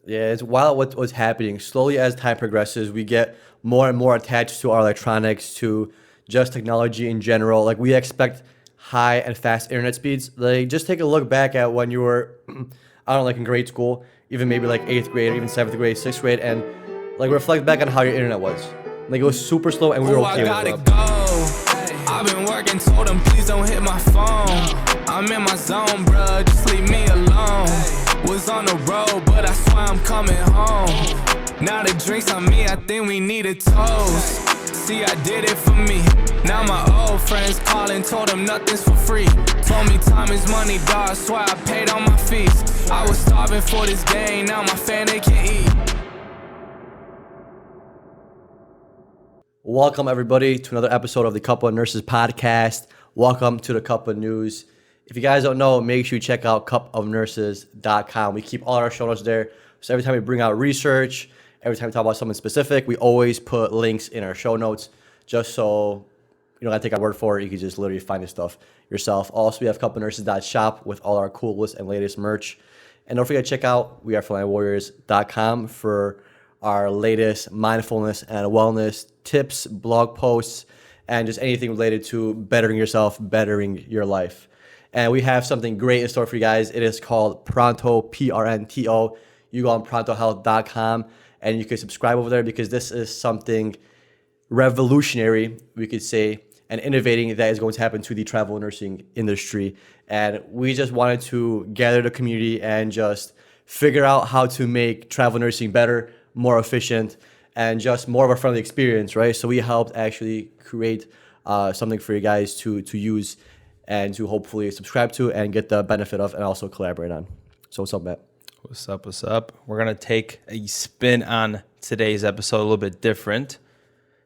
Yeah, it's wild what's happening. Slowly as time progresses, we get more and more attached to our electronics, to just technology in general. Like we expect high and fast internet speeds. Like just take a look back at when you were, I don't know, like in grade school, even maybe like eighth grade or even seventh grade, sixth grade, and like reflect back on how your internet was. Like it was super slow and we were okay with it. I've been working, told them please don't hit my phone. I'm in my zone, bruh, just leave me alone. Was on the road, but I swear I'm coming home. Now the drinks on me, I think we need a toast. See, I did it for me. Now my old friends calling, told them nothing's for free. Told me time is money, dog, swear I paid all my fees. I was starving for this game, now my family can eat. Welcome everybody to another episode of the Couple of Nurses podcast. Welcome to the Cup of News. If you guys don't know, make sure you check out cupofnurses.com. We keep all our show notes there. So every time we bring out research, every time we talk about something specific, we always put links in our show notes just so you don't have to take our word for it. You can just literally find this stuff yourself. Also, we have cupofnurses.shop with all our coolest and latest merch. And don't forget to check out wearefrontlinewarriors.com for our latest mindfulness and wellness tips, blog posts, and just anything related to bettering yourself, bettering your life. And we have something great in store for you guys. It is called Pronto, Pronto. You go on prontohealth.com and you can subscribe over there because this is something revolutionary, we could say, and innovating that is going to happen to the travel nursing industry. And we just wanted to gather the community and just figure out how to make travel nursing better, more efficient, and just more of a friendly experience, right? So we helped actually create something for you guys to use and to hopefully subscribe to and get the benefit of and also collaborate on. So what's up, Matt? What's up, what's up? We're going to take a spin on today's episode, a little bit different,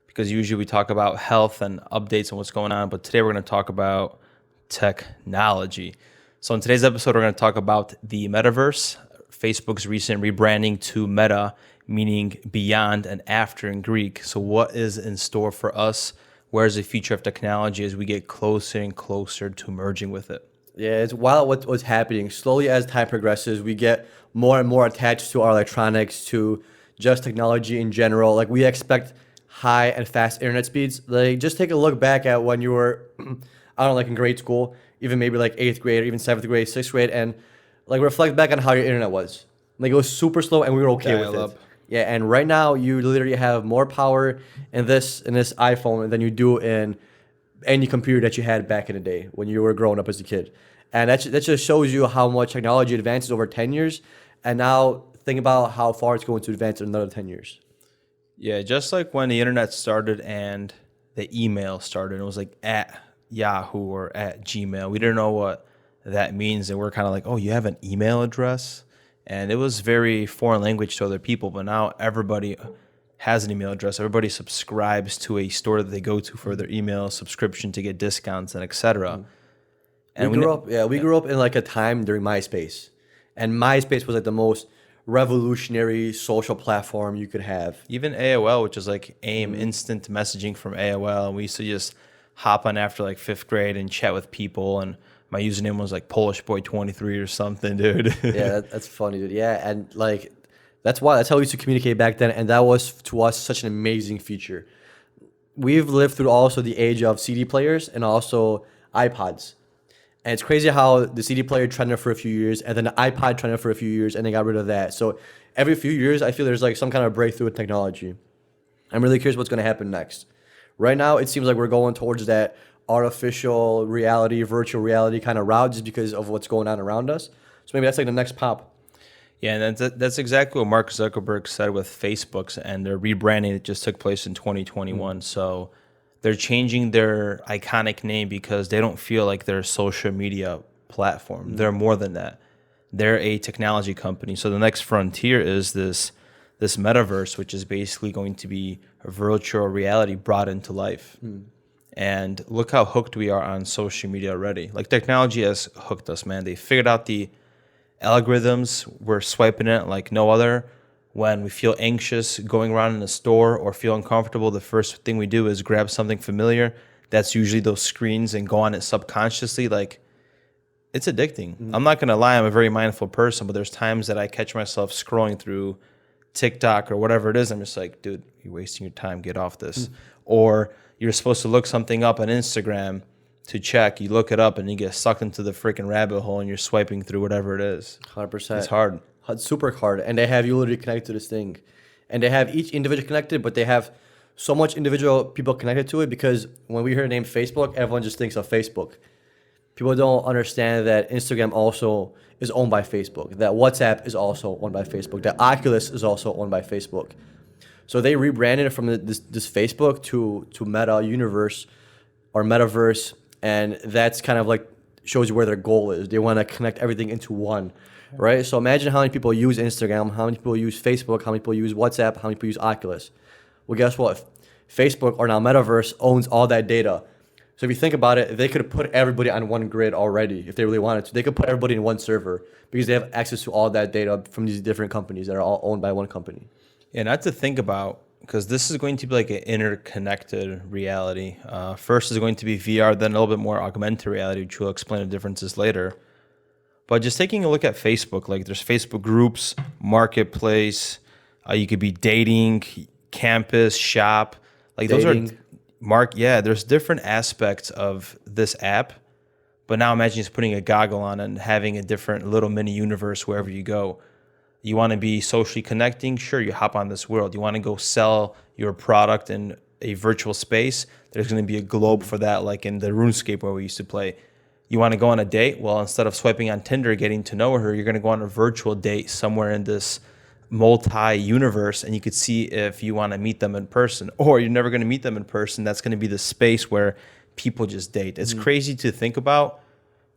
because usually we talk about health and updates and what's going on, but today we're going to talk about technology. So in today's episode, we're going to talk about the Metaverse, Facebook's recent rebranding to Meta, meaning beyond and after in Greek. So what is in store for us? Where's the future of technology as we get closer and closer to merging with it? Yeah, it's wild what's happening. Slowly as time progresses, we get more and more attached to our electronics, to just technology in general. Like we expect high and fast internet speeds. Like just take a look back at when you were, I don't know, like in grade school, even maybe like eighth grade or even seventh grade, sixth grade, and like reflect back on how your internet was. Like it was super slow and we were okay with it. Yeah, and right now you literally have more power in this iPhone than you do in any computer that you had back in the day when you were growing up as a kid. And that just shows you how much technology advances over 10 years. And now think about how far it's going to advance in another 10 years. Yeah, just like when the internet started and the email started, it was like at Yahoo or at Gmail. We didn't know what that means. And we're kind of like, oh, you have an email address? And it was very foreign language to other people, but now everybody has an email address. Everybody subscribes to a store that they go to for their email subscription to get discounts and etc. And we grew up in like a time during MySpace. And MySpace was like the most revolutionary social platform you could have. Even AOL, which is like AIM, instant messaging from AOL. And we used to just hop on after like fifth grade and chat with people, and my username was like PolishBoy23 or something, dude. Yeah, that's funny, dude. Yeah, and like that's how we used to communicate back then, and that was to us such an amazing feature. We've lived through also the age of CD players and also iPods. And it's crazy how the CD player trended for a few years, and then the iPod trended for a few years, and they got rid of that. So every few years, I feel there's like some kind of breakthrough in technology. I'm really curious what's going to happen next. Right now, it seems like we're going towards that artificial reality, virtual reality kind of route just because of what's going on around us. So maybe that's like the next pop. Yeah, and that's exactly what Mark Zuckerberg said with Facebook's and their rebranding that just took place in 2021. So they're changing their iconic name because they don't feel like they're a social media platform. They're more than that. They're a technology company. So the next frontier is this Metaverse, which is basically going to be a virtual reality brought into life. And look how hooked we are on social media already. Like technology has hooked us, man. They figured out the algorithms. We're swiping it like no other. When we feel anxious going around in a store or feel uncomfortable, the first thing we do is grab something familiar. That's usually those screens and go on it subconsciously. Like it's addicting. I'm not gonna lie, I'm a very mindful person, but there's times that I catch myself scrolling through TikTok or whatever it is. I'm just like, dude, you're wasting your time. Get off this. Or you're supposed to look something up on Instagram to check. You look it up and you get sucked into the freaking rabbit hole and you're swiping through whatever it is. 100%. It's hard. It's super hard. And they have you literally connected to this thing. And they have each individual connected, but they have so much individual people connected to it because when we hear the name Facebook, everyone just thinks of Facebook. People don't understand that Instagram also is owned by Facebook, that WhatsApp is also owned by Facebook, that Oculus is also owned by Facebook. So they rebranded it from this Facebook to Meta Universe or Metaverse, and that's kind of like shows you where their goal is. They want to connect everything into one, right? So imagine how many people use Instagram, how many people use Facebook, how many people use WhatsApp, how many people use Oculus. Well, guess what? Facebook or now Metaverse owns all that data. So if you think about it, they could have put everybody on one grid already if they really wanted to. They could put everybody in one server because they have access to all that data from these different companies that are all owned by one company. Yeah, not to think about, because this is going to be like an interconnected reality. First is going to be VR, then a little bit more augmented reality, which we'll explain the differences later. But just taking a look at Facebook, like there's Facebook groups, marketplace, you could be dating, campus, shop. Like Dating. those are there's different aspects of this app. But now imagine just putting a goggle on and having a different little mini universe wherever you go. You want to be socially connecting? Sure, you hop on this world. You want to go sell your product in a virtual space? There's going to be a globe for that, like in the RuneScape where we used to play. You want to go on a date? Well, instead of swiping on Tinder, getting to know her, you're going to go on a virtual date somewhere in this multi-universe, and you could see if you want to meet them in person. Or you're never going to meet them in person. That's going to be the space where people just date. It's crazy to think about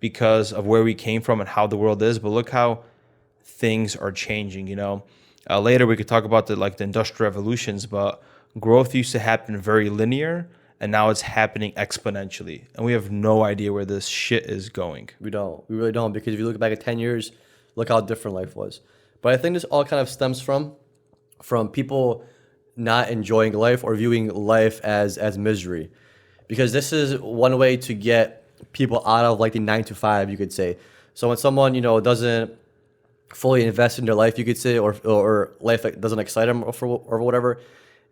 because of where we came from and how the world is, but look how things are changing, you know. Later we could talk about the industrial revolutions, but growth used to happen very linear, and now it's happening exponentially, and we have no idea where this shit is going. We really don't, because if you look back at 10 years, look how different life was. But I think this all kind of stems from people not enjoying life or viewing life as misery, because this is one way to get people out of like the 9 to 5, you could say. So when someone, you know, doesn't fully invest in their life, you could say, or life doesn't excite them or whatever,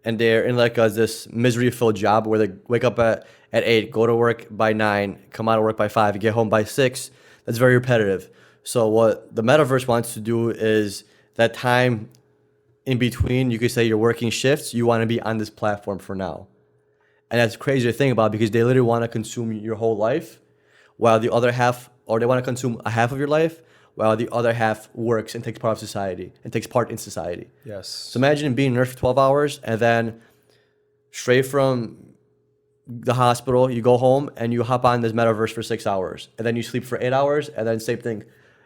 and they're in like this misery-filled job where they wake up at 8, go to work by 9, come out of work by 5, get home by 6. That's very repetitive. So what the metaverse wants to do is that time in between, you could say you're working shifts, you want to be on this platform for now. And that's crazy to think about because they literally want to consume your whole life while the other half, or they want to consume a half of your life while the other half works and takes part of society and takes part in society. Yes. So imagine being a nurse for 12 hours and then straight from the hospital, you go home and you hop on this metaverse for 6 hours and then you sleep for 8 hours and then same thing.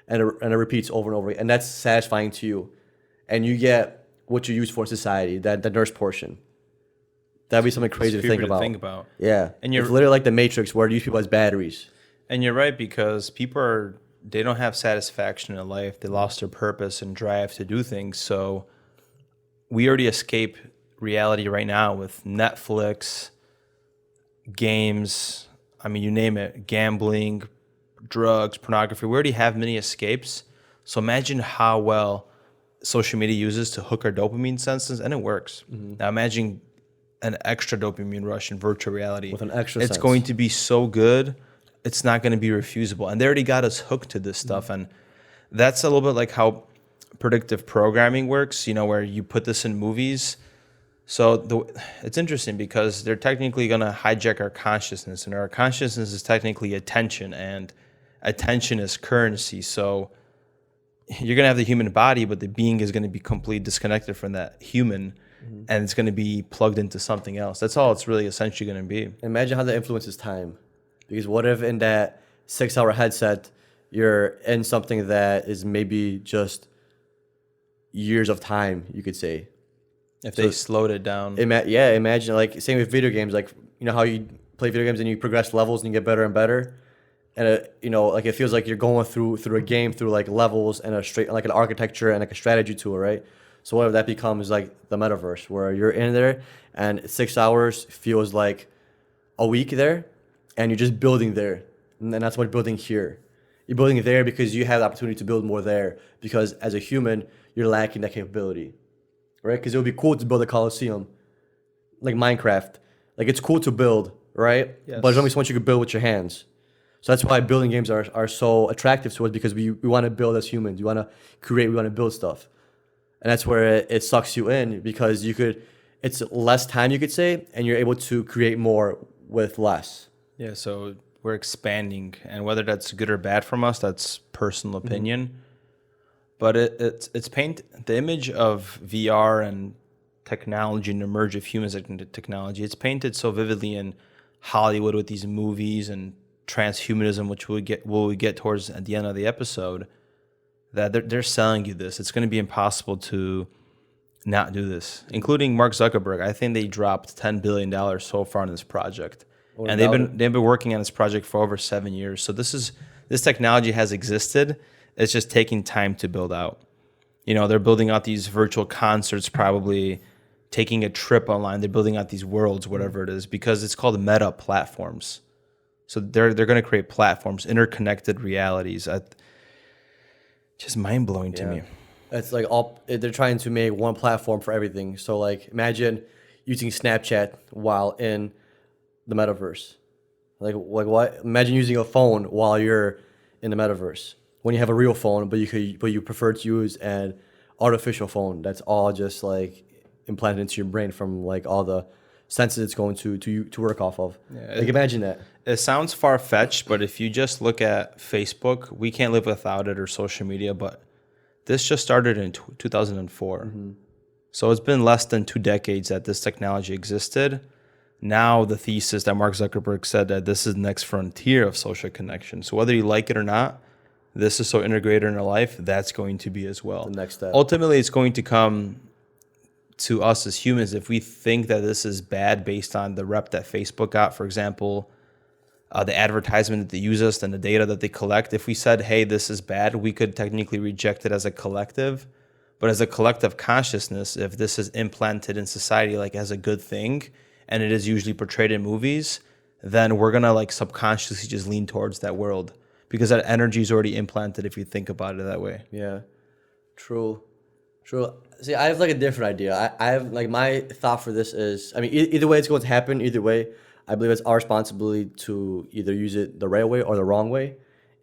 And it repeats over and over again. And that's satisfying to you. And you get what you use for society, the nurse portion. That'd be something crazy to think about. Yeah. And it's literally like the Matrix where you use people as batteries. And you're right, because they don't have satisfaction in life. They lost their purpose and drive to do things. So we already escape reality right now with Netflix, games, I mean, you name it, gambling, drugs, pornography. We already have many escapes. So imagine how well social media uses to hook our dopamine senses, and it works. Now imagine an extra dopamine rush in virtual reality. With an extra It's sense. going to be so good, it's not going to be refusable. And they already got us hooked to this stuff. And that's a little bit like how predictive programming works, you know, where you put this in movies. So it's interesting because they're technically going to hijack our consciousness, and our consciousness is technically attention, and attention is currency. So you're going to have the human body, but the being is going to be completely disconnected from that human, and it's going to be plugged into something else. That's all it's really essentially going to be. Imagine how that influences time. Because what if in that 6-hour headset, you're in something that is maybe just years of time, you could say. If they slowed it down. Imagine, like, same with video games. Like, you know how you play video games and you progress levels and you get better and better? And, you know, like, it feels like you're going through a game through, like, levels and like an architecture and, like, a strategy to it, right? So what if that becomes, like, the metaverse, where you're in there and 6 hours feels like a week there, and you're just building there. And that's what building here. You're building it there because you have the opportunity to build more there. Because as a human, you're lacking that capability, right? Because it would be cool to build a Coliseum, like Minecraft. Like it's cool to build, right? Yes. But there's only so much you can build with your hands. So that's why building games are so attractive to us, because we want to build as humans. We want to create, we want to build stuff. And that's where it sucks you in, because it's less time, you could say, and you're able to create more with less. Yeah, so we're expanding, and whether that's good or bad from us, that's personal opinion. But it's the image of VR and technology and the merge of humans and technology. It's painted so vividly in Hollywood with these movies and transhumanism, which we'll get towards at the end of the episode, that they're selling you this. It's going to be impossible to not do this, including Mark Zuckerberg. I think they dropped $10 billion so far on this project. And they've been working on this project for over 7 years. So this technology has existed. It's just taking time to build out. You know, they're building out these virtual concerts, probably taking a trip online. They're building out these worlds, whatever it is, because it's called meta platforms. So they're going to create platforms, interconnected realities. Just mind blowing to me. It's like they're trying to make one platform for everything. So like imagine using Snapchat while in the metaverse. Like what? Imagine using a phone while you're in the metaverse. When you have a real phone, but you prefer to use an artificial phone that's all just like implanted into your brain from like all the senses it's going to work off of. Yeah, like imagine that. It sounds far-fetched, but if you just look at Facebook, we can't live without it, or social media, but this just started in 2004. So it's been less than 2 decades that this technology existed. Now the thesis that Mark Zuckerberg said that this is the next frontier of social connection. So whether you like it or not, this is so integrated in our life, that's going to be as well. The next step. Ultimately, it's going to come to us as humans if we think that this is bad based on the rep that Facebook got, for example, the advertisement that they use us and the data that they collect. If we said, hey, this is bad, we could technically reject it as a collective. But as a collective consciousness, if this is implanted in society like as a good thing, and it is usually portrayed in movies, then we're going to like subconsciously just lean towards that world, because that energy is already implanted if you think about it that way. Yeah, true. See, I have like a different idea. I have like my thought for this is, I mean, either way it's going to happen. Either way, I believe it's our responsibility to either use it the right way or the wrong way.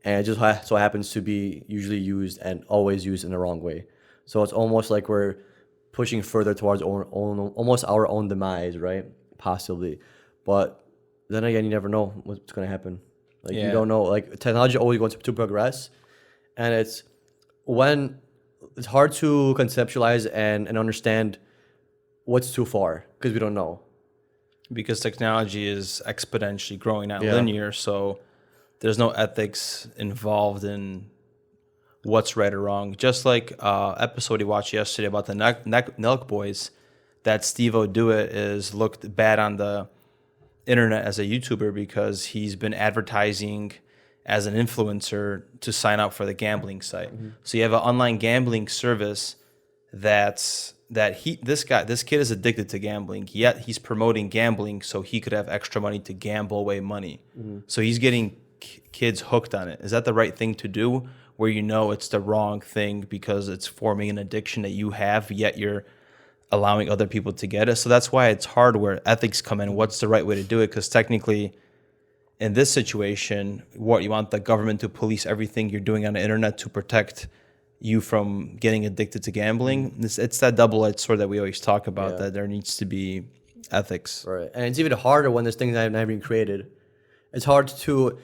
And it just so happens to be usually used and always used in the wrong way. So it's almost like we're pushing further towards almost our own demise, right? Possibly. But then again, you never know what's going to happen. Like you don't know. Like technology always going to progress, and it's hard to conceptualize and understand what's too far, because we don't know. Because technology is exponentially growing, not linear, so there's no ethics involved in what's right or wrong. Just like episode we watched yesterday about the Nelk Boys, that Steve O'Dewitt is looked bad on the internet as a YouTuber because he's been advertising as an influencer to sign up for the gambling site. So you have an online gambling service this kid is addicted to gambling, yet he's promoting gambling so he could have extra money to gamble away money. So he's getting kids hooked on it. Is that the right thing to do, where you know it's the wrong thing because it's forming an addiction that you have, yet you're allowing other people to get it? So that's why it's hard where ethics come in. What's the right way to do it? Because technically, in this situation, what you want the government to police everything you're doing on the internet to protect you from getting addicted to gambling. It's that double-edged sword that we always talk about, that there needs to be ethics. Right. And it's even harder when there's things that have never been created. It's hard to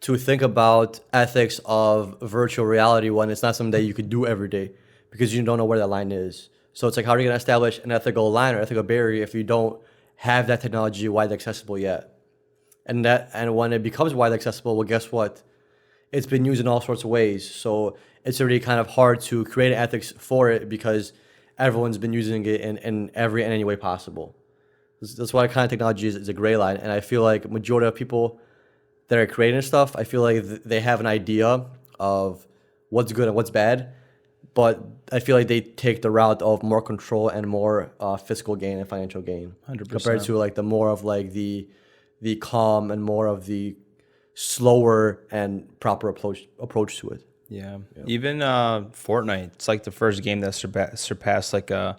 think about ethics of virtual reality when it's not something that you could do every day, because you don't know where that line is. So it's like, how are you going to establish an ethical line or ethical barrier if you don't have that technology widely accessible yet? And when it becomes widely accessible, well, guess what? It's been used in all sorts of ways. So it's already kind of hard to create ethics for it, because everyone's been using it in any way possible. That's why kind of technology is a gray line. And I feel like majority of people that are creating stuff, I feel like they have an idea of what's good and what's bad, but I feel like they take the route of more control and more fiscal gain and financial gain, 100%. compared to like the more of like the calm and more of the slower and proper approach to it. Yeah. Even Fortnite, it's like the first game that surpassed like $1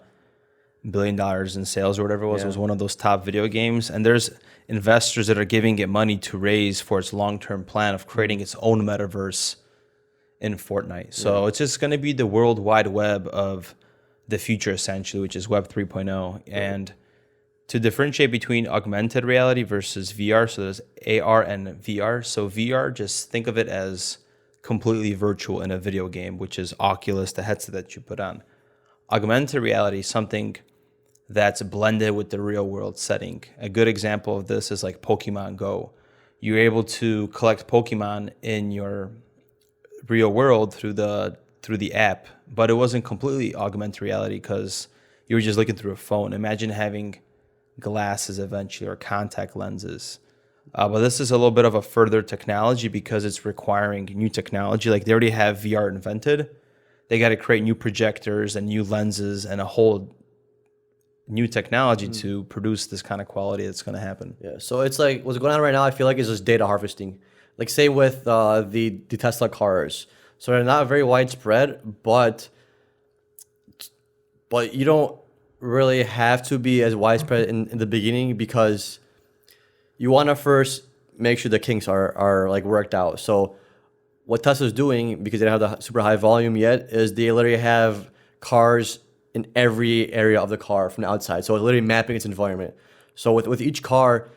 billion in sales or whatever it was. It was one of those top video games. And there's investors that are giving it money to raise for its long-term plan of creating its own metaverse in Fortnite. So it's just going to be the World Wide Web of the future, essentially, which is Web 3.0. And to differentiate between augmented reality versus VR, so there's AR and VR. So VR, just think of it as completely virtual in a video game, which is Oculus, the headset that you put on. Augmented reality, something that's blended with the real world setting. A good example of this is like Pokemon Go. You're able to collect Pokemon in your real world through the app, but it wasn't completely augmented reality because you were just looking through a phone. Imagine having glasses eventually or contact lenses. But this is a little bit of a further technology because it's requiring new technology. Like they already have VR invented. They got to create new projectors and new lenses and a whole new technology to produce this kind of quality that's going to happen. Yeah. So it's like what's going on right now, I feel like, is just data harvesting. Like say with the Tesla cars. So they're not very widespread, but you don't really have to be as widespread in the beginning because you want to first make sure the kinks are like worked out. So what Tesla's doing, because they don't have the super high volume yet, is they literally have cars in every area of the car from the outside. So it's literally mapping its environment. So with each car,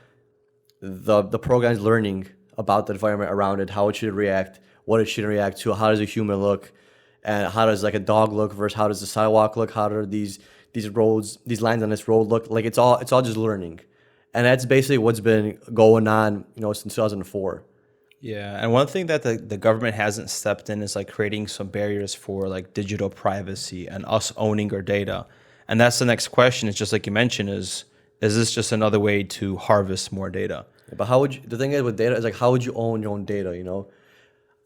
the program is learning about the environment around it, how it should react, what it should react to, how does a human look, and how does like a dog look versus how does the sidewalk look, how do these roads, these lines on this road look. Like it's all just learning. And that's basically what's been going on, since 2004. Yeah, and one thing that the government hasn't stepped in is like creating some barriers for like digital privacy and us owning our data. And that's the next question. It's just like you mentioned, is this just another way to harvest more data? But the thing is with data is like, how would you own your own data,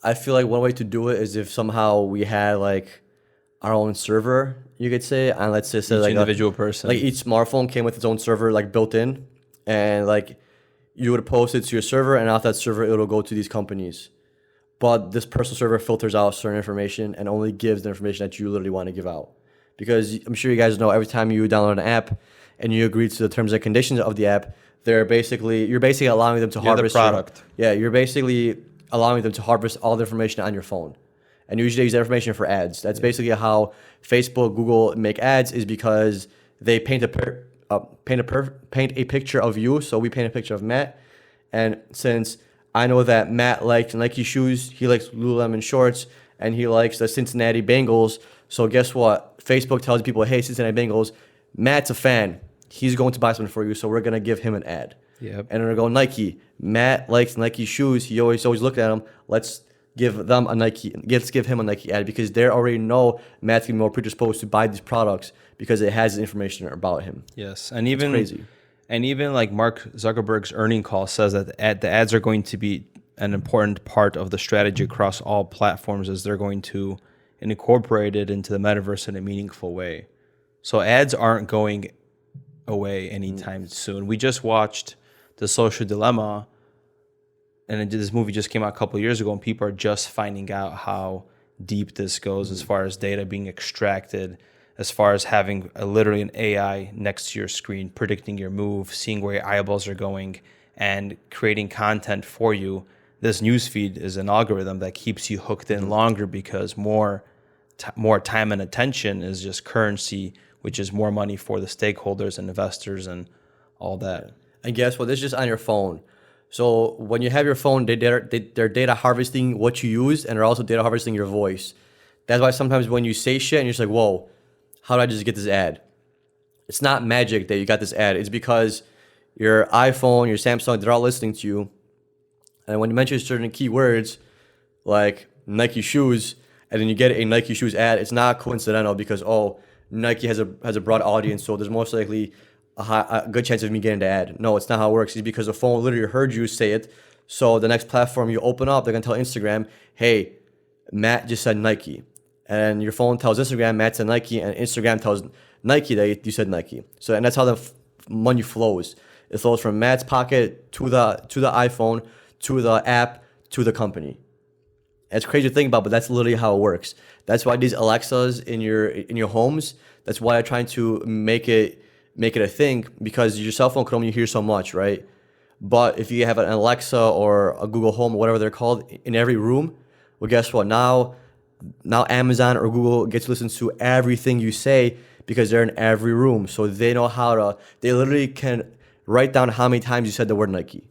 I feel like one way to do it is if somehow we had like our own server, you could say, and let's just say Each like individual person. Like each smartphone came with its own server like built in, and like you would post it to your server, and off that server it'll go to these companies. But this personal server filters out certain information and only gives the information that you literally want to give out. Because I'm sure you guys know every time you download an app and you agree to the terms and conditions of the app, you're basically allowing them to harvest the product. You're basically allowing them to harvest all the information on your phone. And usually they use that information for ads. That's basically how Facebook, Google make ads, is because they paint a picture of you. So we paint a picture of Matt. And since I know that Matt likes Nike shoes, he likes Lululemon shorts, and he likes the Cincinnati Bengals. So guess what? Facebook tells people, hey, Cincinnati Bengals, Matt's a fan. He's going to buy something for you, so we're going to give him an ad. Yep. And they're going to go Nike. Matt likes Nike shoes. He always looked at them. Let's give him a Nike ad, because they already know Matt's going to be more predisposed to buy these products because it has information about him. Yes, and even crazy. And even like Mark Zuckerberg's earning call says that the ads are going to be an important part of the strategy across all platforms, as they're going to incorporate it into the metaverse in a meaningful way. So ads aren't going away anytime soon. We just watched The Social Dilemma, and this movie just came out a couple of years ago, and people are just finding out how deep this goes as far as data being extracted, as far as having literally an AI next to your screen, predicting your move, seeing where your eyeballs are going, and creating content for you. This newsfeed is an algorithm that keeps you hooked in longer, because more time and attention is just currency, which is more money for the stakeholders and investors and all that. And guess what? This is just on your phone. So when you have your phone, they're data harvesting what you use, and they're also data harvesting your voice. That's why sometimes when you say shit and you're just like, whoa, how did I just get this ad? It's not magic that you got this ad. It's because your iPhone, your Samsung, they're all listening to you. And when you mention certain keywords like Nike shoes, and then you get a Nike shoes ad, it's not coincidental because, Nike has a broad audience, so there's most likely a good chance of me getting the ad. No, it's not how it works. It's because the phone literally heard you say it. So the next platform you open up, they're going to tell Instagram, hey, Matt just said Nike. And your phone tells Instagram, Matt said Nike, and Instagram tells Nike that you said Nike. So, and that's how the money flows. It flows from Matt's pocket to the iPhone, to the app, to the company. It's crazy to think about, but that's literally how it works. That's why these Alexas in your homes, that's why I'm trying to make it a thing, because your cell phone can only hear so much, right? But if you have an Alexa or a Google Home or whatever they're called in every room, well, guess what? Now Amazon or Google gets to listen to everything you say because they're in every room. So they know they literally can write down how many times you said the word Nike.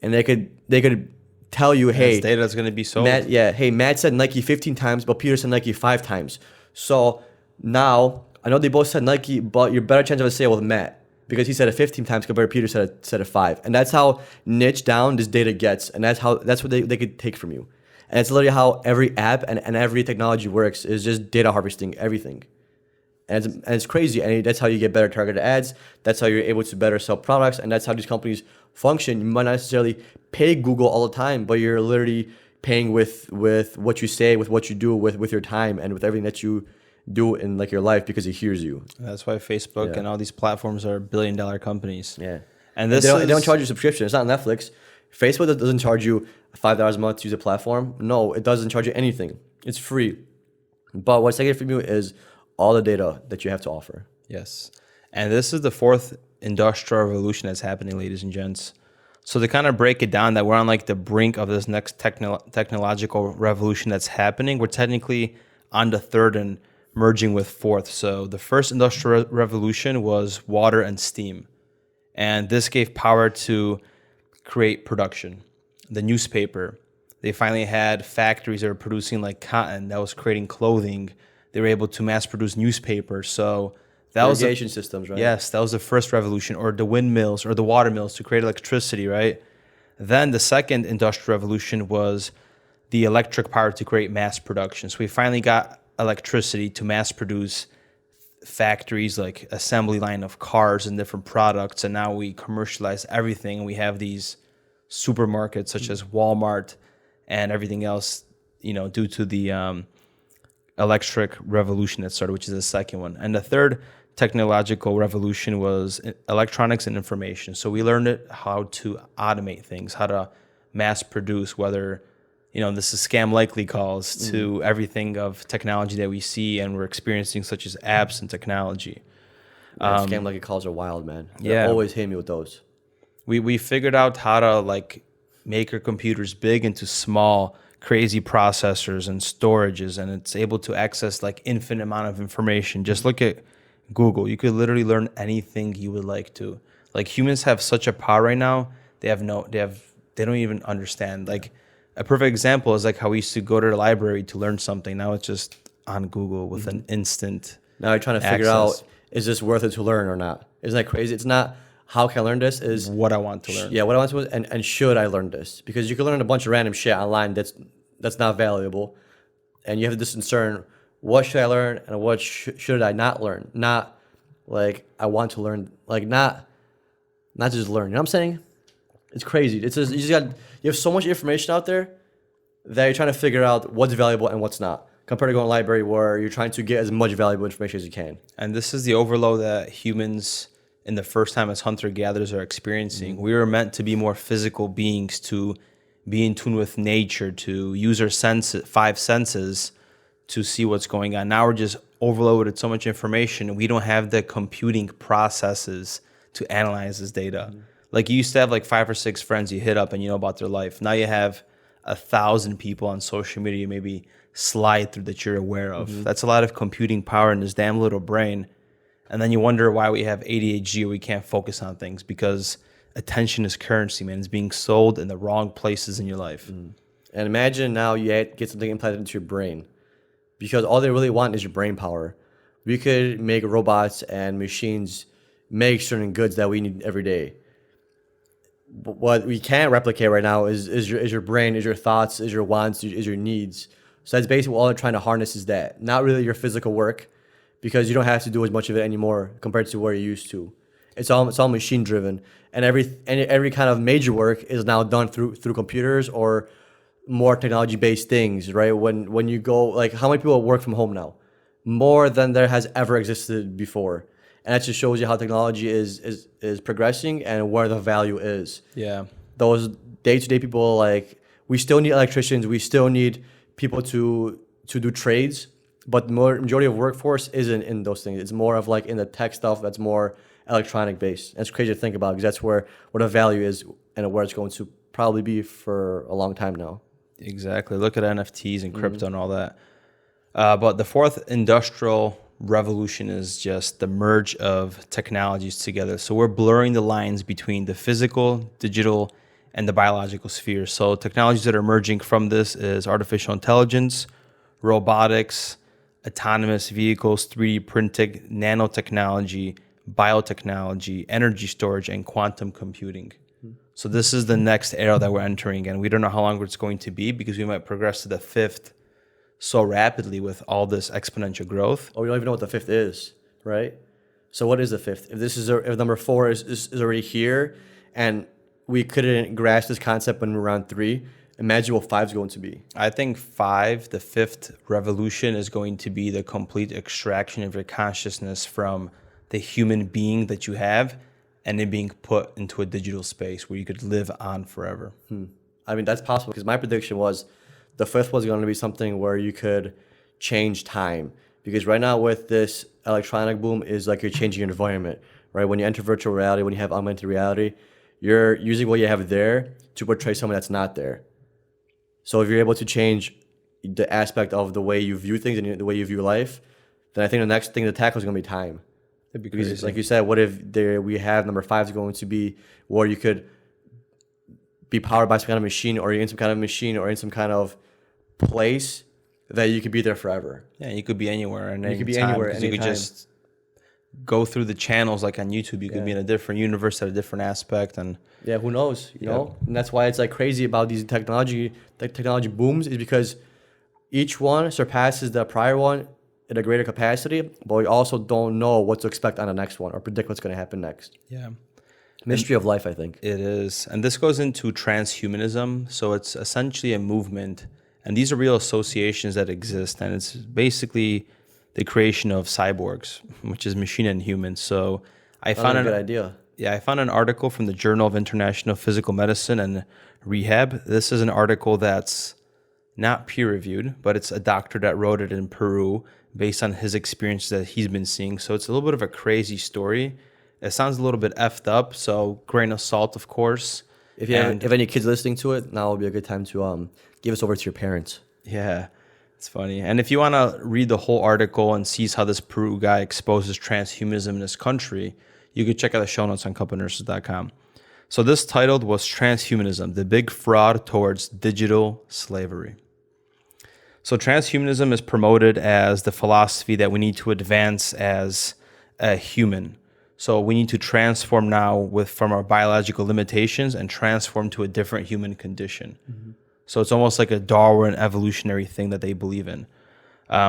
And they could tell you, hey, this data is going to be sold. Matt said Nike 15 times, but Peter said Nike 5 times. So now I know they both said Nike, but you're better chance of a sale with Matt because he said it 15 times compared to Peter said it 5. And that's how niche down this data gets, and that's what they could take from you. And it's literally how every app and every technology works, is just data harvesting everything. And it's crazy, and that's how you get better targeted ads. That's how you're able to better sell products, and that's how these companies function. You might not necessarily pay Google all the time, but you're literally paying with what you say, with what you do, with your time, and with everything that you do in like your life, because it hears you. That's why Facebook and all these platforms are billion-dollar companies. Yeah, and they don't charge you a subscription. It's not Netflix. Facebook doesn't charge you $5 a month to use a platform. No, it doesn't charge you anything. It's free. But what's taking it from you is all the data that you have to offer. Yes. And this is the fourth industrial revolution that's happening, ladies and gents. So to kind of break it down, that we're on like the brink of this next technological revolution that's happening. We're technically on the third and merging with fourth. So the first industrial revolution was water and steam. And this gave power to create production. The newspaper, they finally had factories that were producing like cotton that was creating clothing. They were able to mass produce newspapers. So that was irrigation systems, right? Yes, that was the first revolution, or the windmills or the water mills to create electricity, right? Then the second industrial revolution was the electric power to create mass production. So we finally got electricity to mass produce factories, like assembly line of cars and different products. And now we commercialize everything. And we have these supermarkets such as Walmart and everything else, due to the electric revolution that started, which is the second one. And the third technological revolution was electronics and information. So we learned how to automate things, how to mass produce, whether, this is scam likely calls to everything of technology that we see and we're experiencing, such as apps and technology. Scam likely calls are wild, man. They Yeah. always hit me with those. We figured out how to like make our computers big into small, crazy processors and storages, and it's able to access like infinite amount of information. Just look at Google. You could literally learn anything you would like to. Like, humans have such a power right now. They don't even understand. Like, a perfect example is like how we used to go to the library to learn something. Now it's just on Google with an instant. Now you're trying to figure out, is this worth it to learn or not? Isn't that crazy? It's not how can I learn this, is what I want to learn. Yeah, what I want to learn, and should I learn this? Because you can learn a bunch of random shit online that's not valuable, and you have to discern what should I learn and what should I not learn. Not like I want to learn, like not just learn. You know what I'm saying? It's crazy. It's just, you have so much information out there that you're trying to figure out what's valuable and what's not, compared to going to a library where you're trying to get as much valuable information as you can. And this is the overload that humans in the first time as hunter-gatherers are experiencing. We were meant to be more physical beings, to be in tune with nature, to use our five senses to see what's going on. Now we're just overloaded with so much information. We don't have the computing processes to analyze this data. Like, you used to have like 5 or 6 friends you hit up and you know about their life. Now you have 1,000 people on social media you maybe slide through that you're aware of. That's a lot of computing power in this damn little brain. And then you wonder why we have ADHD or we can't focus on things, because attention is currency, man. It's being sold in the wrong places in your life. And imagine now you get something implanted into your brain, because all they really want is your brain power. We could make robots and machines make certain goods that we need every day. But what we can't replicate right now is your brain, is your thoughts, is your wants, is your needs. So that's basically all they're trying to harness, is that. Not really your physical work, because you don't have to do as much of it anymore compared to where you used to. It's all machine driven, and every kind of major work is now done through computers or more technology based things, right? When you go, like, how many people work from home now? More than there has ever existed before, and that just shows you how technology is progressing and where the value is. Yeah. Those day-to-day people, like, we still need electricians. We still need people to do trades, but the majority of workforce isn't in those things. It's more of like in the tech stuff that's more electronic based. That's crazy to think about because that's where the value is and where it's going to probably be for a long time now. Exactly. Look at NFTs and crypto and all that. But the fourth industrial revolution is just the merge of technologies together. So we're blurring the lines between the physical, digital, and the biological sphere. So technologies that are emerging from this is artificial intelligence, robotics, autonomous vehicles, 3D printing, nanotechnology, biotechnology, energy storage, and quantum computing. So this is the next era that we're entering, and we don't know how long it's going to be because we might progress to the fifth so rapidly with all this exponential growth. Oh, we don't even know what the fifth is, right? So what is the fifth? If number 4 is already here, and we couldn't grasp this concept when we're around 3, imagine what 5 is going to be. I think 5, the fifth revolution, is going to be the complete extraction of your consciousness from the human being that you have and it being put into a digital space where you could live on forever. I mean, that's possible because my prediction was the fifth was going to be something where you could change time. Because right now with this electronic boom is like you're changing your environment, right? When you enter virtual reality, when you have augmented reality, you're using what you have there to portray someone that's not there. So if you're able to change the aspect of the way you view things and the way you view life, then I think the next thing to tackle is going to be time. That'd be Because crazy. like you said, what if we have number 5 is going to be where you could be powered by some kind of machine, or you're in some kind of machine, or in some kind of place that you could be there forever. Yeah, you could be anywhere and You could be anywhere, You could anytime. just go through the channels like on YouTube. You could be in a different universe at a different aspect, and Yeah, who knows? You know, and that's why it's like crazy about these technology booms is because each one surpasses the prior one in a greater capacity, but we also don't know what to expect on the next one or predict what's going to happen next. yeah. Mystery of life, I think. It is. And this goes into transhumanism. So it's essentially a movement. And these are real associations that exist. And it's basically the creation of cyborgs, which is machine and human. So I found a good idea. Yeah, I found an article from the Journal of International Physical Medicine and Rehab. This is an article that's not peer-reviewed, but it's a doctor that wrote it in Peru based on his experience that he's been seeing. So it's a little bit of a crazy story. It sounds a little bit effed up, so grain of salt, of course. If any kids listening to it, now would be a good time to give us over to your parents. Yeah, it's funny. And if you want to read the whole article and see how this Peru guy exposes transhumanism in his country, you could check out the show notes on couplenurses.com. So this titled was Transhumanism, the Big Fraud Towards Digital Slavery. So transhumanism is promoted as the philosophy that we need to advance as a human. So we need to transform now from our biological limitations and transform to a different human condition. Mm-hmm. So it's almost like a Darwin evolutionary thing that they believe in.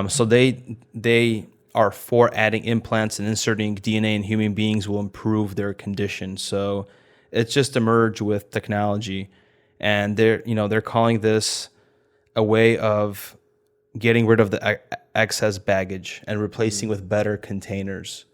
So they are for adding implants and inserting DNA in human beings will improve their condition. So it's just a merge with technology, and they're calling this a way of getting rid of the excess baggage and replacing with better containers.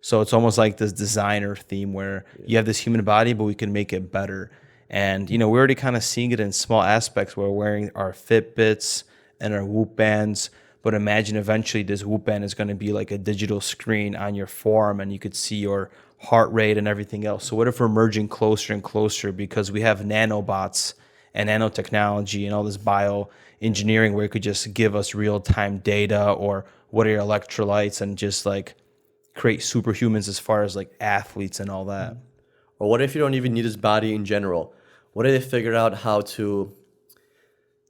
So it's almost like this designer theme where you have this human body, but we can make it better. And, we're already kind of seeing it in small aspects. We're wearing our Fitbits and our Whoop bands, but imagine eventually this Whoop band is going to be like a digital screen on your forearm and you could see your heart rate and everything else. So what if we're merging closer and closer because we have nanobots and nanotechnology and all this bioengineering where it could just give us real-time data or what are your electrolytes and just like create superhumans as far as like athletes and all that. Or what if you don't even need this body in general? What if they figured out how to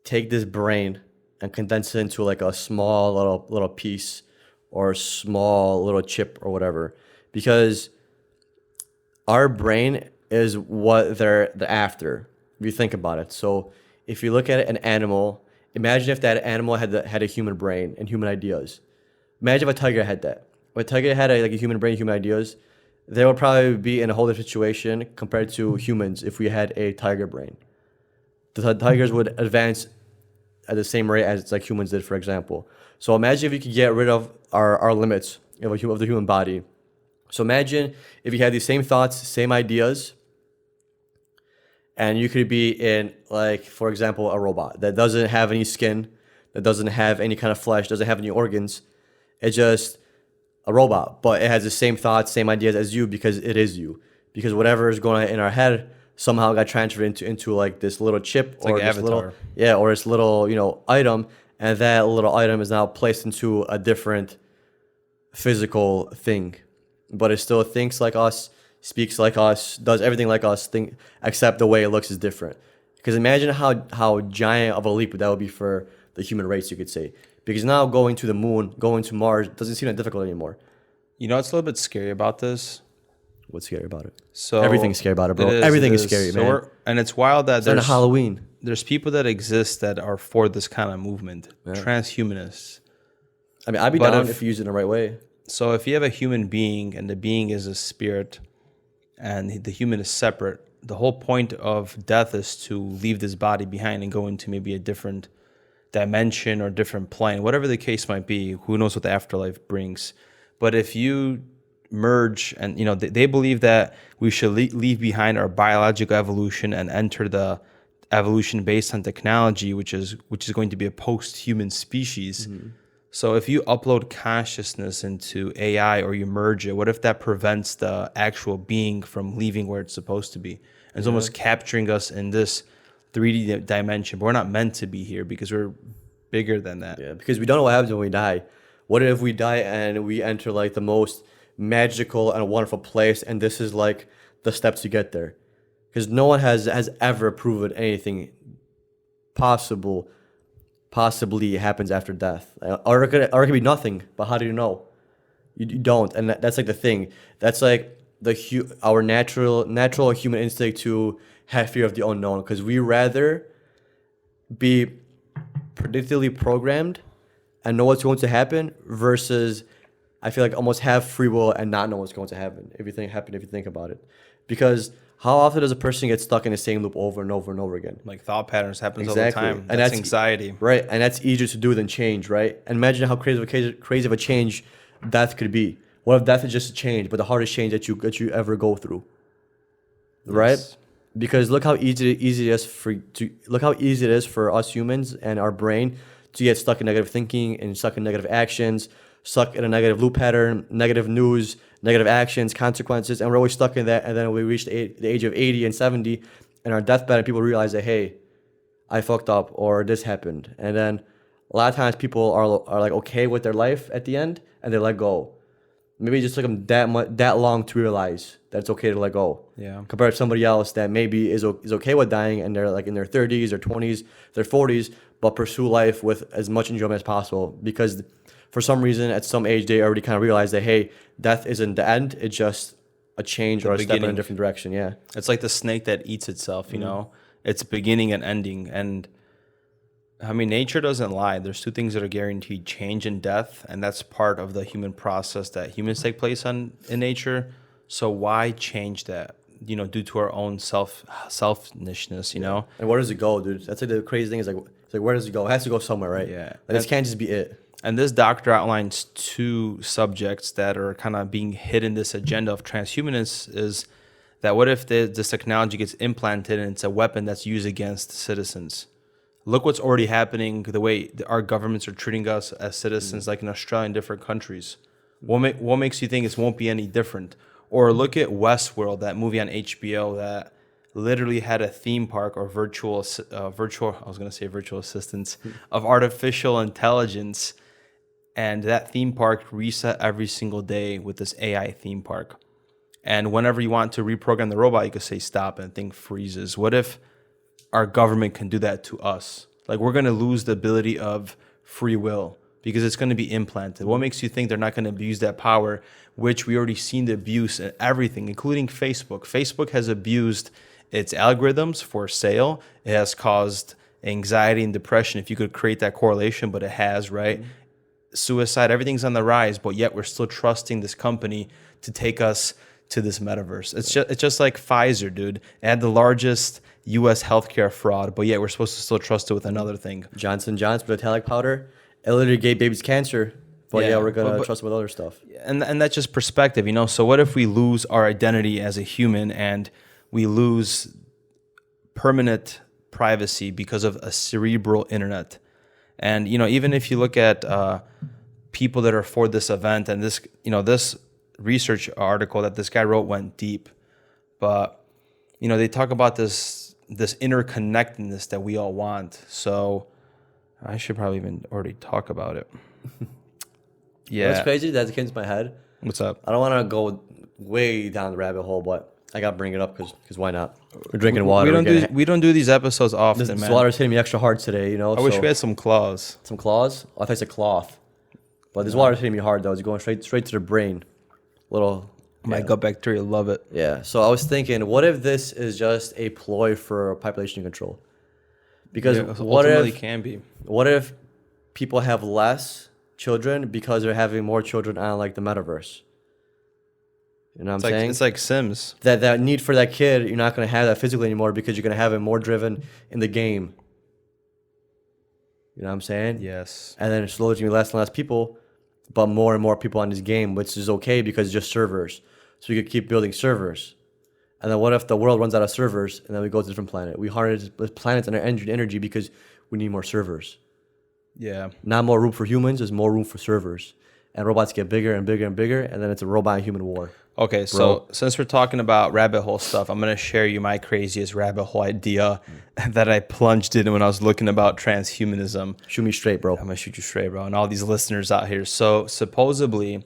take this brain and condense it into like a small little piece or a small little chip or whatever? Because our brain is what they're after, if you think about it. So if you look at an animal, imagine if that animal had a human brain and human ideas. Imagine if a tiger had that. If a tiger had a human brain, human ideas, they would probably be in a whole different situation compared to humans if we had a tiger brain. The tigers would advance at the same rate as like humans did, for example. So imagine if you could get rid of our limits of the human body. So imagine if you had these same thoughts, same ideas, And you could be in, like, for example, a robot that doesn't have any skin, that doesn't have any kind of flesh, doesn't have any organs. It's just a robot, but it has the same thoughts, same ideas as you because it is you. Because whatever is going on in our head somehow got transferred into like this little chip or like this Avatar. little or this little item, and that little item is now placed into a different physical thing, but it still thinks like us, speaks like us, does everything like us, except the way it looks is different. Because imagine how giant of a leap that would be for the human race, you could say. Because now going to the moon, going to Mars doesn't seem that difficult anymore. You know what's a little bit scary about this? What's scary about it? So Everything's scary about it, bro. it Everything is is. scary, So man. and it's wild that It's on Halloween. there's people that exist that are for this kind of movement, transhumanists. I mean, I'd be But down if- if you use it in the right way. So if you have a human being and the being is a spirit and the human is separate, the whole point of death is to leave this body behind and go into maybe a different dimension or different plane, whatever the case might be. Who knows what the afterlife brings? But if you merge, and they believe that we should leave behind our biological evolution and enter the evolution based on technology, which is going to be a post-human species. So if you upload consciousness into AI or you merge it, what if that prevents the actual being from leaving where it's supposed to be? And it's almost capturing us in this 3D dimension, but we're not meant to be here because we're bigger than that. Yeah, because we don't know what happens when we die. What if we die and we enter like the most magical and wonderful place, and this is like the steps to get there? Because no one has ever proven anything possibly happens after death, or it could be nothing. But how do you know? You don't, and that's like the thing. That's like our natural human instinct to have fear of the unknown, because we rather be predictably programmed and know what's going to happen versus I feel like almost have free will and not know what's going to happen if you think about it. Because how often does a person get stuck in the same loop over and over and over again? Like thought patterns happens Exactly. all the time. And That's that's anxiety. Right, and that's easier to do than change, right? And imagine how crazy of a change death could be. What if death is just a change, but the hardest change that you ever go through, right? Yes. Because look how easy it is for us humans and our brain to get stuck in negative thinking and stuck in negative actions, stuck in a negative loop pattern, negative news, negative actions, consequences, and we're always stuck in that. And then we reach the age of 80 and 70, and our deathbed, and people realize that, hey, I fucked up, or this happened. And then a lot of times people are like okay with their life at the end, and they let go. Maybe it just took them that long to realize that it's okay to let go. Yeah. Compared to somebody else that maybe is okay with dying, and they're like in their 30s or 20s, their 40s, but pursue life with as much enjoyment as possible, because for some reason at some age they already kind of realize that, hey, death isn't the end, it's just a change or a step in a different direction. Yeah. It's like the snake that eats itself, you know? It's beginning and ending. And I mean, nature doesn't lie. There's two things that are guaranteed: change and death, and that's part of the human process that humans take place in nature. So why change that? Due to our own selfishness, you know? And where does it go, dude? That's like the crazy thing is like, it's like, where does it go? It has to go somewhere, right? Yeah. Like, this can't just be it. And this doctor outlines two subjects that are kind of being hidden in this agenda of transhumanists. Is that what if this technology gets implanted and it's a weapon that's used against citizens? Look what's already happening, the way our governments are treating us as citizens, like in Australia and different countries. What makes you think it won't be any different? Or look at Westworld, that movie on HBO that literally had a theme park or virtual assistants of artificial intelligence. And that theme park reset every single day with this AI theme park. And whenever you want to reprogram the robot, you could say stop and the thing freezes. What if our government can do that to us? Like, we're going to lose the ability of free will because it's going to be implanted. What makes you think they're not going to abuse that power, which we already seen the abuse in everything, including Facebook. Facebook has abused its algorithms for sale. It has caused anxiety and depression, if you could create that correlation, but it has, right? Suicide, everything's on the rise, but yet we're still trusting this company to take us to this metaverse. It's just like Pfizer, dude. It had the largest U.S. healthcare fraud, but yet we're supposed to still trust it with another thing. Johnson Johnson metallic powder, it literally gave babies cancer, but yeah, we're gonna trust it with other stuff. And that's just perspective, you know. So what if we lose our identity as a human and we lose permanent privacy because of a cerebral internet. And, even if you look at people that are for this event, and this research article that this guy wrote went deep, but, they talk about this interconnectedness that we all want. So I should probably even already talk about it. Yeah. What's crazy? That came to my head. What's up? I don't want to go way down the rabbit hole, but I got to bring it up because why not? We're drinking water. We don't do these episodes often, This man. water's hitting me extra hard today, I wish we had some claws. Some claws? Oh, I thought it's a cloth. But this water's hitting me hard, though. It's going straight to the brain. My gut bacteria love it. Yeah. So I was thinking, what if this is just a ploy for population control? Because ultimately can be. What if people have less children because they're having more children on like the metaverse? You know what I'm saying? It's like Sims. That need for that kid, you're not going to have that physically anymore because you're going to have it more driven in the game. You know what I'm saying? Yes. And then slowly it's going to be less and less people, but more and more people on this game, which is okay because it's just servers. So we could keep building servers. And then what if the world runs out of servers and then we go to a different planet? We harness the planets and our energy because we need more servers. Yeah. Not more room for humans, there's more room for servers. And robots get bigger and bigger and bigger, and then it's a robot and human war. Okay, so since we're talking about rabbit hole stuff, I'm going to share you my craziest rabbit hole idea that I plunged in when I was looking about transhumanism. Shoot me straight, bro. I'm going to shoot you straight, bro, and all these listeners out here. So supposedly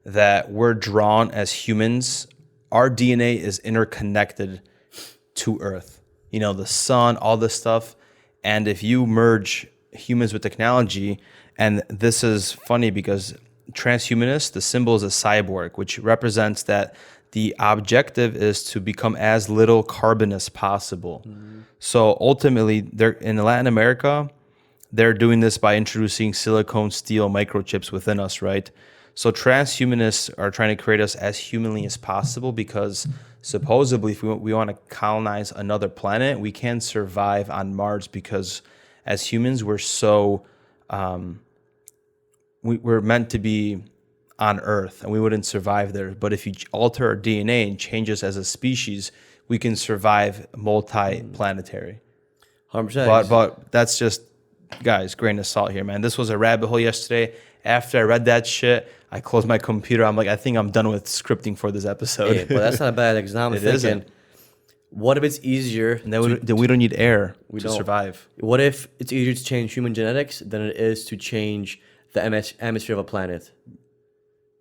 that we're drawn as humans, our DNA is interconnected to Earth. The sun, all this stuff. And if you merge humans with technology, and this is funny because transhumanists, the symbol is a cyborg, which represents that the objective is to become as little carbon as possible. Mm-hmm. So ultimately, they're in Latin America, they're doing this by introducing silicone steel microchips within us, right? So transhumanists are trying to create us as humanly as possible because supposedly if we want to colonize another planet, we can survive on Mars because as humans, we're so... we're meant to be on Earth and we wouldn't survive there. But if you alter our DNA and change us as a species, we can survive multi-planetary. 100%. But that's just, guys, grain of salt here, man. This was a rabbit hole yesterday. After I read that shit, I closed my computer. I'm like, I think I'm done with scripting for this episode. Hey, but that's not a bad example. It isn't. What if it's easier? And then we don't need air to survive. What if it's easier to change human genetics than it is to change the atmosphere of a planet?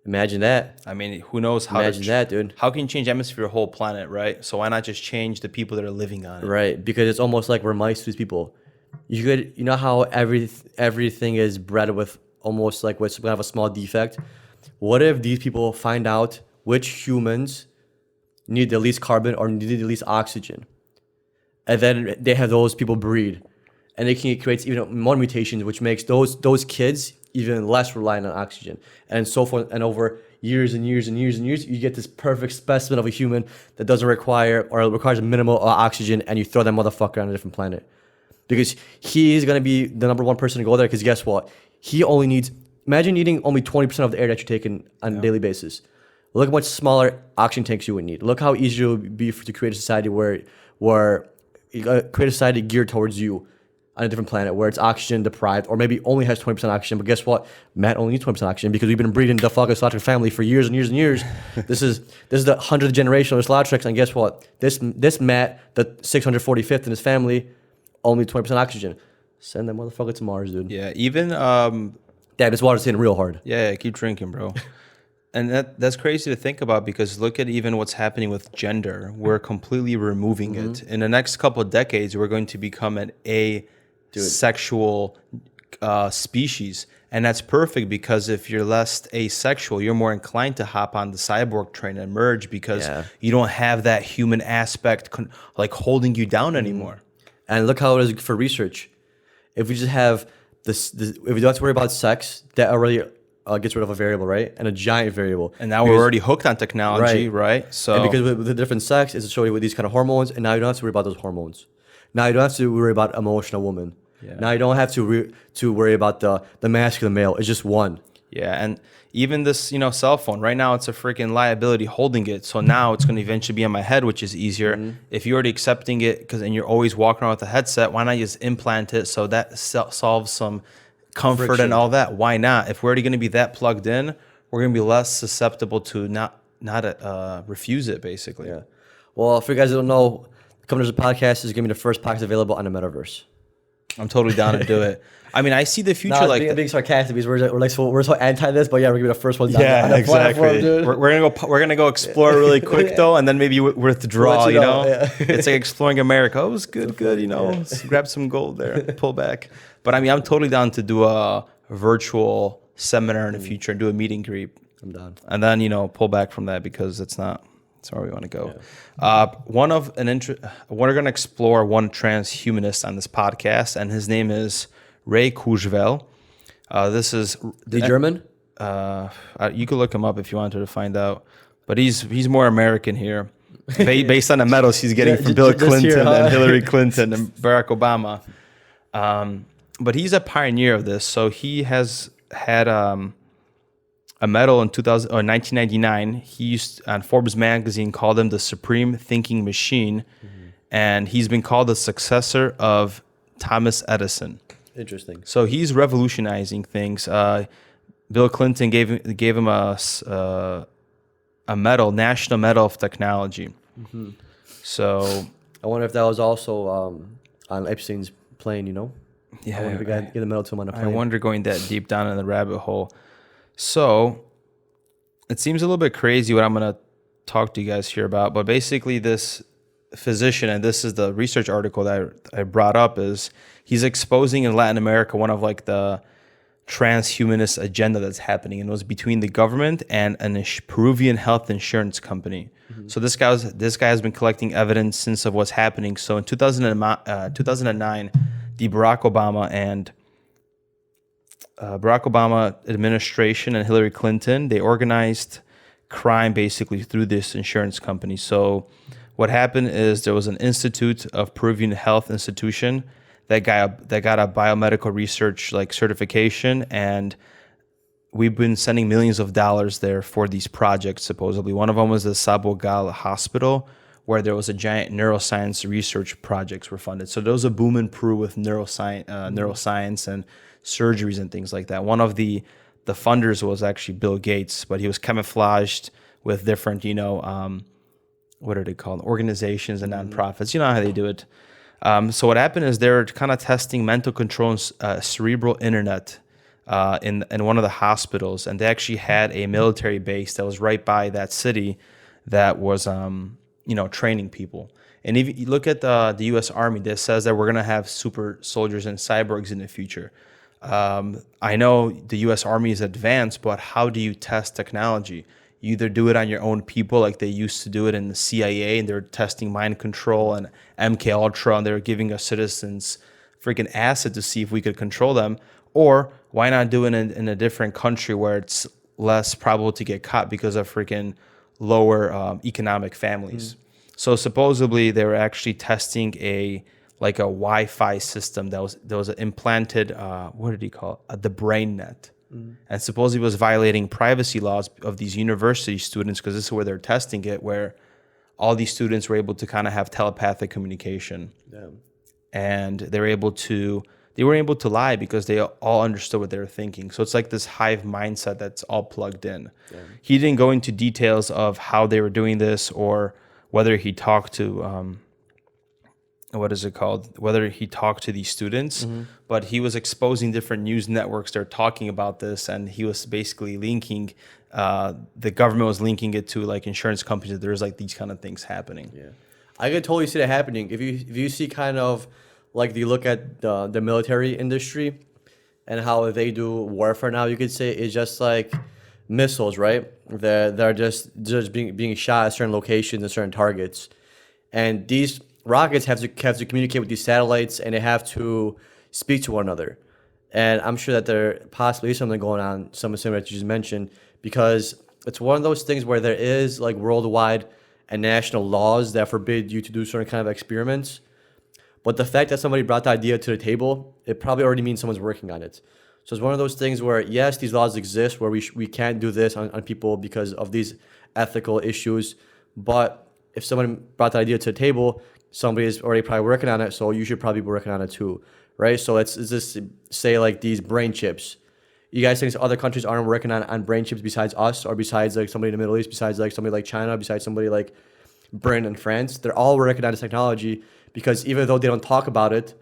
Imagine that. I mean, who knows how? Imagine that, dude. How can you change atmosphere of a whole planet, right? So why not just change the people that are living on it? Right, because it's almost like we're mice to these people. You know how everything is bred with almost like with some kind of a small defect. What if these people find out which humans need the least carbon or need the least oxygen, and then they have those people breed, and it can create even more mutations, which makes those kids even less reliant on oxygen, and so forth. And over years and years and years and years, you get this perfect specimen of a human that doesn't require or requires a minimal oxygen, and you throw that motherfucker on a different planet. Because he is going to be the number one person to go there, because guess what? He only needs, imagine eating only 20% of the air that you're taking on a daily basis. Look how much smaller oxygen tanks you would need. Look how easy it would be to create a society create a society geared towards you on a different planet where it's oxygen deprived, or maybe only has 20% oxygen. But guess what? Matt only needs 20% oxygen because we've been breeding the fucking Slaughter family for years and years and years. This is the 100th generation of the Slaughter, and guess what? This Matt, the 645th in his family, only 20% oxygen. Send that motherfucker to Mars, dude. Yeah, even Damn, this water's hitting real hard. yeah, keep drinking, bro. And that's crazy to think about because look at even what's happening with gender. We're completely removing it. In the next couple of decades, we're going to become an asexual species. And that's perfect because if you're less asexual, you're more inclined to hop on the cyborg train and merge because you don't have that human aspect like holding you down anymore. And look how it is for research. If we just have this if we don't have to worry about sex, that already gets rid of a variable, right? And a giant variable. And now we're already hooked on technology, right? So and because with the different sex, it's to show you with these kind of hormones, and now you don't have to worry about those hormones. Now you don't have to worry about emotional woman. Yeah. Now you don't have to worry about the masculine male. It's just one. Yeah, and even this, cell phone right now, it's a freaking liability holding it. So now it's going to eventually be on my head, which is easier. If you're already accepting it, and you're always walking around with a headset, why not just implant it so that solves some comfort Friction. and all that? Why not? If we're already going to be that plugged in, we're going to be less susceptible to not refuse it, basically. Yeah. Well, for you guys that don't know, Coming to the Podcast is going to be the first podcast available on the Metaverse. I'm totally down to do it. I mean, I see the future No, like being sarcastic because we're so anti this, but yeah, we're gonna be the first ones. yeah, on the exactly. platform, dude. We're gonna go explore really quick though, and then maybe withdraw. We'll let you know, yeah. It's like exploring America. Oh, it was good. Grab some gold there, pull back. But I mean, I'm totally down to do a virtual seminar in the future and do a meet and greet. I'm down. And then pull back from that because it's not. That's where we want to go. We're going to explore one transhumanist on this podcast, and his name is Ray Kurzweil. This is the German. You could look him up if you wanted to find out, but he's more American here, based on the medals he's getting from Bill Clinton and Hillary Clinton and Barack Obama. But he's a pioneer of this. So he has had a medal in 1999. He used on Forbes magazine called him the supreme thinking machine, and he's been called the successor of Thomas Edison. Interesting. So he's revolutionizing things. Bill Clinton gave him a medal, National Medal of Technology. So I wonder if that was also on Epstein's plane. yeah, I wonder if we got get the medal to him on a plane. I wonder going that deep down in the rabbit hole. So it seems a little bit crazy what I'm going to talk to you guys here about, but basically this physician, and this is the research article that I brought up, is he's exposing in Latin America one of like the transhumanist agenda that's happening, and it was between the government and a Peruvian health insurance company. So this guy has been collecting evidence since of what's happening. So in 2009, the Barack Obama administration and Hillary Clinton, they organized crime basically through this insurance company. So what happened is there was an institute of Peruvian health institution that got a biomedical research like certification, and we've been sending millions of dollars there for these projects. Supposedly, one of them was the Sabogal Hospital, where there was a giant neuroscience research projects were funded. So there was a boom in Peru with neuroscience and surgeries and things like that. One of the funders was actually Bill Gates, but he was camouflaged with different, what are they called? Organizations and nonprofits. You know how they do it. So what happened is they're kind of testing mental control and cerebral internet in one of the hospitals, and they actually had a military base that was right by that city that was training people. And if you look at the U.S. Army, that says that we're gonna have super soldiers and cyborgs in the future. I know the U.S. Army is advanced, but how do you test technology? You either do it on your own people, like they used to do it in the CIA, and they're testing mind control and MK Ultra, and they're giving us citizens freaking acid to see if we could control them. Or why not do it in a different country where it's less probable to get caught because of freaking lower economic families? So supposedly they were actually testing a Wi-Fi system that was implanted. What did he call it? The brain net. And supposedly was violating privacy laws of these university students, because this is where they're testing it, where all these students were able to kind of have telepathic communication. Damn. And they were able to lie because they all understood what they were thinking. So it's like this hive mindset that's all plugged in. Damn. He didn't go into details of how they were doing this or whether he talked to whether he talked to these students, but he was exposing different news networks. They're talking about this, and he was basically linking, the government was linking it to like insurance companies that there's like these kind of things happening. Yeah, I could totally see that happening. If you see kind of like you look at the military industry and how they do warfare now, you could say it's just like missiles, right? They're just being shot at certain locations and certain targets, and these rockets have to communicate with these satellites, and they have to speak to one another. And I'm sure that there possibly is something going on, something similar that you just mentioned, because it's one of those things where there is like worldwide and national laws that forbid you to do certain kind of experiments. But the fact that somebody brought the idea to the table, it probably already means someone's working on it. So it's one of those things where, yes, these laws exist where we can't do this on people because of these ethical issues. But if someone brought that idea to the table, somebody is already probably working on it. So you should probably be working on it too, right? So let's just say like these brain chips. You guys think other countries aren't working on brain chips besides us, or besides like somebody in the Middle East, besides like somebody like China, besides somebody like Britain and France? They're all working on this technology because even though they don't talk about it,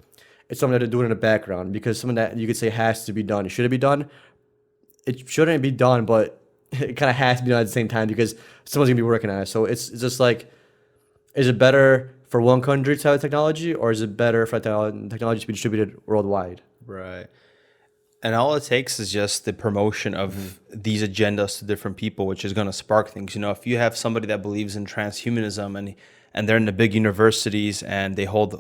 it's something that they're doing in the background, because something that you could say has to be done. Should it be done? It shouldn't be done, but it kind of has to be done at the same time because someone's gonna be working on it. So it's just like, is it better for one country to have technology, or is it better for technology to be distributed worldwide? Right. And all it takes is just the promotion of these agendas to different people, which is going to spark things. You know, if you have somebody that believes in transhumanism and they're in the big universities and they hold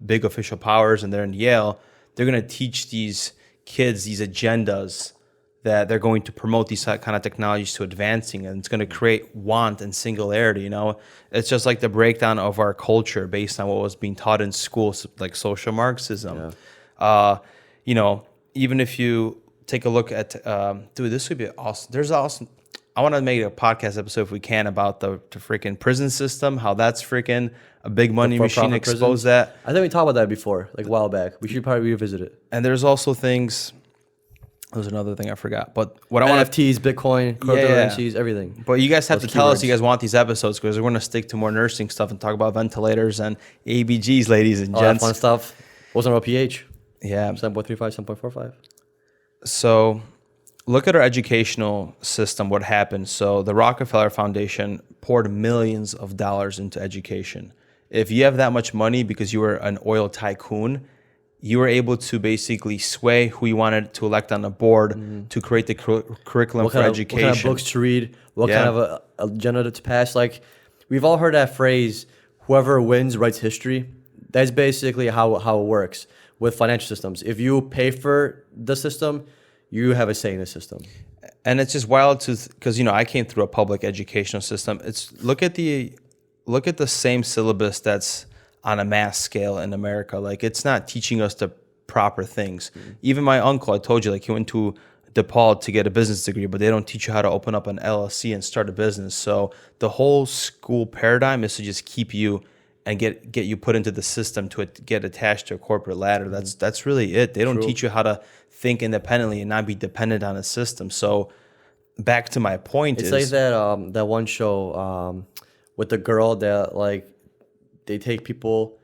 big official powers and they're in Yale, they're going to teach these kids these agendas that they're going to promote these kind of technologies to advancing, and it's going to create want and singularity. You know, it's just like the breakdown of our culture based on what was being taught in schools, like social Marxism. Yeah. You know, even if you take a look at, dude, this would be awesome. There's awesome. I want to make a podcast episode if we can about the freaking prison system, how that's freaking a big money machine. Expose that. I think we talked about that before, like a while back. We should probably revisit it. And there's also things. There's another thing I forgot, but what I want NFTs, Bitcoin, cryptocurrencies, everything. But you guys have to tell us you guys want these episodes, because we're going to stick to more nursing stuff and talk about ventilators and ABGs, ladies and gents. That fun stuff. What's our pH? Yeah. 7.35, 7.45. So look at our educational system, what happened. So the Rockefeller Foundation poured millions of dollars into education. If you have that much money because you were an oil tycoon, you were able to basically sway who you wanted to elect on the board to create the curriculum for education. What kind of books to read, what kind of agenda to pass. Like, we've all heard that phrase, whoever wins writes history. That's basically how it works with financial systems. If you pay for the system, you have a say in the system. And it's just wild because, you know, I came through a public educational system. It's look at the same syllabus that's on a mass scale in America. Like, it's not teaching us the proper things. Even my uncle, I told you, like, he went to DePaul to get a business degree, but they don't teach you how to open up an LLC and start a business. So the whole school paradigm is to just keep you and get you put into the system to get attached to a corporate ladder. That's really it. They don't teach you how to think independently and not be dependent on a system. So back to my point, it's like that one show with the girl that, like, they take people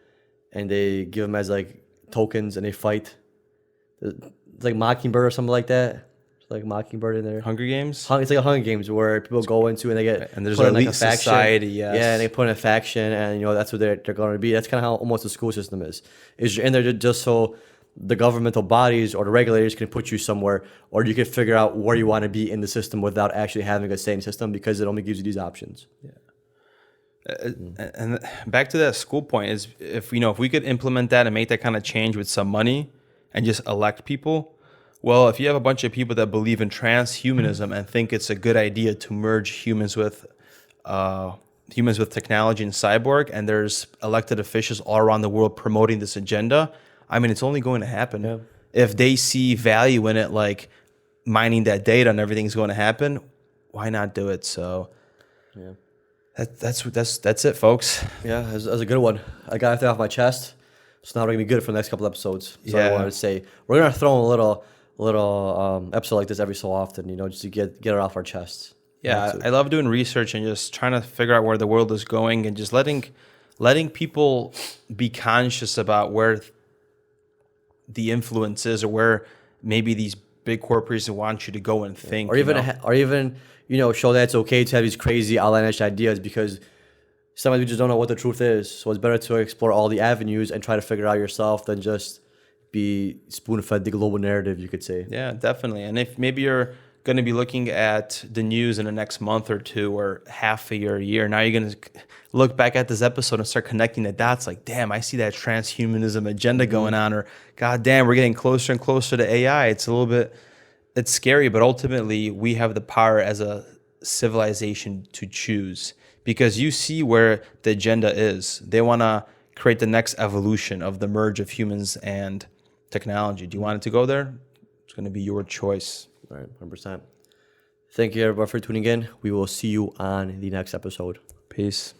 and they give them as like tokens and they fight. It's like Mockingbird or something like that. It's like Mockingbird in there. Hunger Games? It's like a Hunger Games where people go into and they get and there's an elite like a faction. Society, yes. Yeah, and they put in a faction, and, you know, that's what they're going to be. That's kind of how almost the school system is you're in there just so the governmental bodies or the regulators can put you somewhere, or you can figure out where you want to be in the system without actually having a say in the system, because it only gives you these options. Yeah. And back to that school point is, if we could implement that and make that kind of change with some money and just elect people. Well, if you have a bunch of people that believe in transhumanism and think it's a good idea to merge humans with technology and cyborg, and there's elected officials all around the world promoting this agenda, I mean, it's only going to happen. Yeah. If they see value in it, like mining that data and everything's going to happen, why not do it? So, yeah. That's it, folks. Yeah, that's a good one. I got that off my chest. So now we're gonna be good for the next couple episodes. So I wanted to say we're gonna throw in a little episode like this every so often, just to get it off our chests. Yeah, I love doing research and just trying to figure out where the world is going, and just letting people be conscious about where the influence is, or where maybe these big corporations want you to go and think, or even show that it's okay to have these crazy outlandish ideas, because sometimes we just don't know what the truth is. So it's better to explore all the avenues and try to figure it out yourself than just be spoon-fed the global narrative, you could say. Yeah, definitely. And if maybe you're going to be looking at the news in the next month or two, or half a year, now you're going to look back at this episode and start connecting the dots, like, damn, I see that transhumanism agenda going on, or god damn, we're getting closer and closer to AI. It's scary, but ultimately we have the power as a civilization to choose, because you see where the agenda is. They want to create the next evolution of the merge of humans and technology. Do you want it to go there? going to be your choice. All right, 100%. Thank you, everybody, for tuning in. We will see you on the next episode. Peace.